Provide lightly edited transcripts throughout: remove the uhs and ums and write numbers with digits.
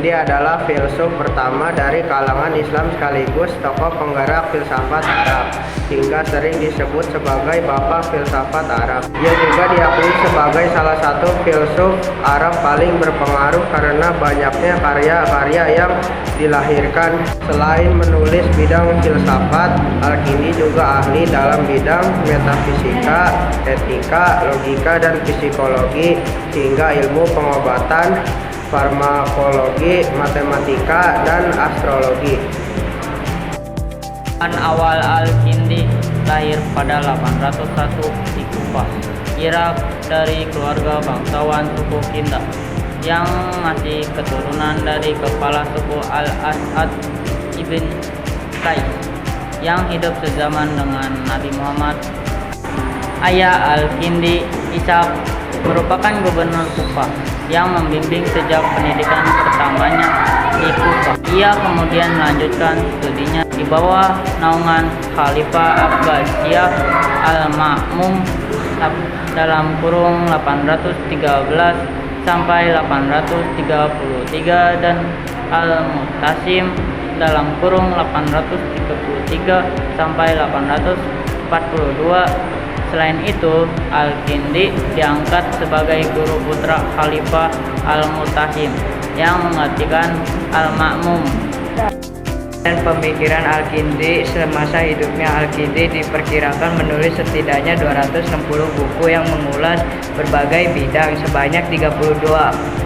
Dia adalah filsuf pertama dari kalangan Islam sekaligus tokoh penggerak filsafat Arab, hingga sering disebut sebagai Bapak Filsafat Arab. Dia juga diakui sebagai salah satu filsuf Arab paling berpengaruh karena banyaknya karya-karya yang dilahirkan. Selain menulis bidang filsafat, Al-Kindi juga ahli dalam bidang metafisika, etika, logika, dan psikologi, hingga ilmu pengobatan, farmakologi, matematika, dan astrologi. Awal Al-Kindi lahir pada 801 di Kufah, Irak, dari keluarga bangsawan suku Kinda yang masih keturunan dari kepala suku Al-As'ad ibn Qais yang hidup sezaman dengan Nabi Muhammad. Ayah Al-Kindi, Ishaq, merupakan gubernur Kufah yang membimbing sejak pendidikan pertamanya di Kufah. Ia kemudian melanjutkan studinya di bawah naungan Khalifah Abbasiyah Al-Ma'mum dalam kurung 813 sampai 833 dan Al-Mu'tasim dalam kurung 833 sampai 842. Selain itu, Al-Kindi diangkat sebagai guru putra Khalifah Al-Mutasim yang menggantikan Al-Ma'mum. Dan pemikiran Al-Kindi semasa hidupnya, Al-Kindi diperkirakan menulis setidaknya 260 buku yang mengulas berbagai bidang. Sebanyak 32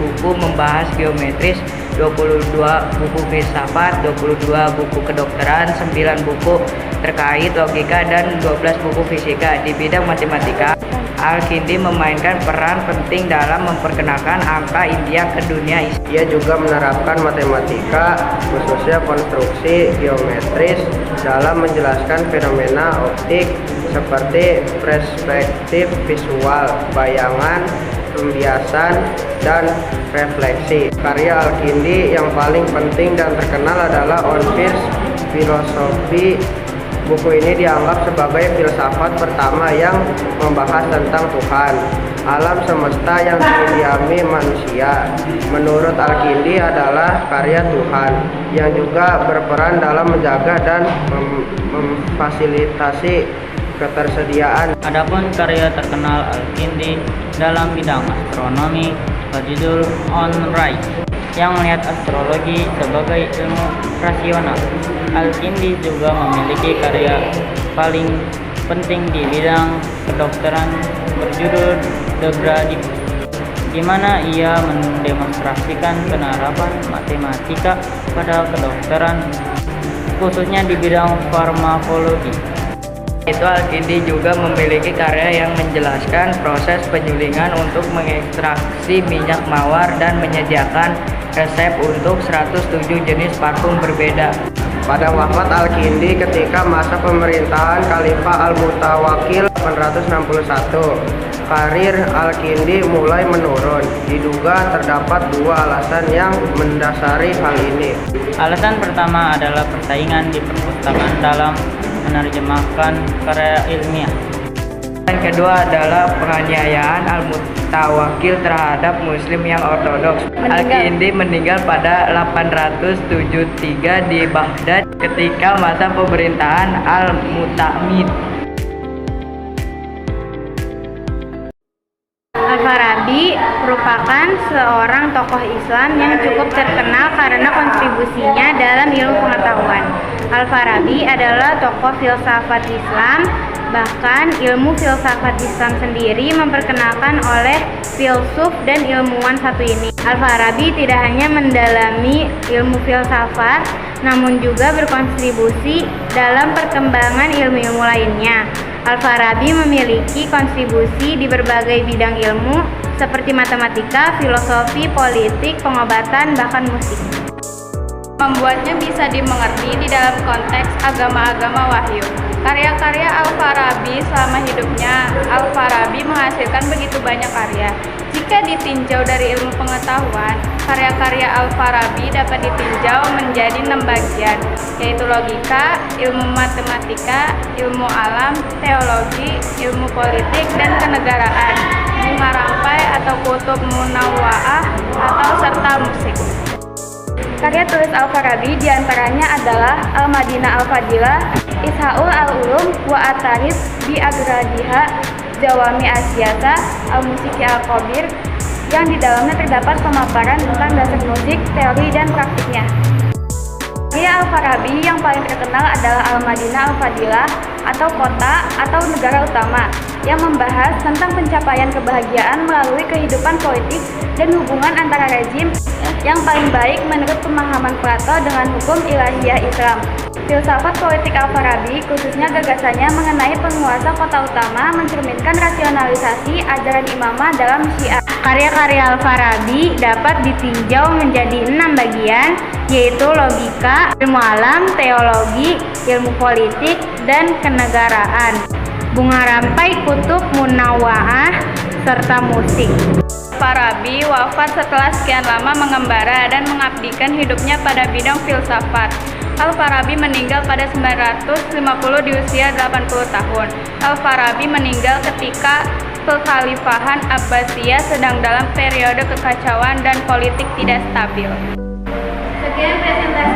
buku membahas geometris, 22 buku filsafat, 22 buku kedokteran, 9 buku terkait logika, dan 12 buku fisika. Di bidang matematika, Al-Kindi memainkan peran penting dalam memperkenalkan angka India ke dunia Islam. Ia juga menerapkan matematika, khususnya konstruksi geometris, dalam menjelaskan fenomena optik seperti perspektif visual, bayangan, pembiasan, dan refleksi. Karya Al-Kindi yang paling penting dan terkenal adalah On First Philosophy. Buku ini dianggap sebagai filsafat pertama yang membahas tentang Tuhan, alam semesta yang didiami manusia. Menurut Al-Kindi adalah karya Tuhan yang juga berperan dalam menjaga dan memfasilitasi ketersediaan. Adapun karya terkenal Al-Kindi dalam bidang astronomi berjudul On Right, yang melihat astrologi sebagai ilmu rasional. Al-Kindi juga memiliki karya paling penting di bidang kedokteran berjudul The Bradipus, di mana ia mendemonstrasikan penerapan matematika pada kedokteran, khususnya di bidang farmakologi. Al-Kindi juga memiliki karya yang menjelaskan proses penyulingan untuk mengekstraksi minyak mawar dan menyediakan resep untuk 107 jenis parfum berbeda. Pada wafat Al-Kindi ketika masa pemerintahan Khalifah Al-Mutawakkil 861, karir Al-Kindi mulai menurun. Diduga terdapat dua alasan yang mendasari hal ini. Alasan pertama adalah persaingan di perpustakaan dalam menerjemahkan karya ilmiah. Dan kedua adalah penganiayaan Al-Mutawakkil terhadap Muslim yang ortodoks. Al-Kindi meninggal pada 873 di Baghdad ketika masa pemerintahan Al-Mu'tamin. Al-Farabi merupakan seorang tokoh Islam yang cukup terkenal karena kontribusinya dalam ilmu pengetahuan. Al-Farabi adalah tokoh filsafat Islam Bahkan ilmu filsafat Islam sendiri memperkenalkan oleh filsuf dan ilmuwan satu ini. Al-Farabi tidak hanya mendalami ilmu filsafat, namun juga berkontribusi dalam perkembangan ilmu-ilmu lainnya. Al-Farabi memiliki kontribusi di berbagai bidang ilmu seperti matematika, filosofi, politik, pengobatan, bahkan musik. Membuatnya bisa dimengerti di dalam konteks agama-agama wahyu. Karya-karya Al-Farabi selama hidupnya, Al-Farabi menghasilkan begitu banyak karya. Jika ditinjau dari ilmu pengetahuan, karya-karya Al-Farabi dapat ditinjau menjadi 6 bagian, yaitu logika, ilmu matematika, ilmu alam, teologi, ilmu politik, dan kenegaraan, bunga rampai atau kutub munawwa'ah, atau serta musik. Karya tulis Al-Farabi diantaranya adalah Al-Madinah Al-Fadilah, Ishaul Al-Ulum, wa At-Tarif bi Agradiha, Jawami Asyasa, Al-Musiki Al-Kobir, yang di dalamnya terdapat pemaparan tentang dasar musik, teori, dan praktiknya. Karya Al-Farabi yang paling terkenal adalah Al-Madinah Al-Fadilah, atau kota atau negara utama, yang membahas tentang pencapaian kebahagiaan melalui kehidupan politik dan hubungan antara rezim yang paling baik menurut pemahaman Plato dengan hukum ilahiyah Islam. Filsafat politik Al-Farabi, khususnya gagasannya mengenai penguasa kota utama, mencerminkan rasionalisasi ajaran imamah dalam Syiah. Karya-karya Al-Farabi dapat ditinjau menjadi 6 bagian, yaitu logika, ilmu alam, teologi, ilmu politik, dan kenegaraan, bunga rampai, kutub munawwa'ah, serta musik. Farabi wafat setelah sekian lama mengembara dan mengabdikan hidupnya pada bidang filsafat. Al-Farabi meninggal pada 950 di usia 80 tahun. Al-Farabi meninggal ketika kekhalifahan Abbasiyah sedang dalam periode kekacauan dan politik tidak stabil. Sekian presentasi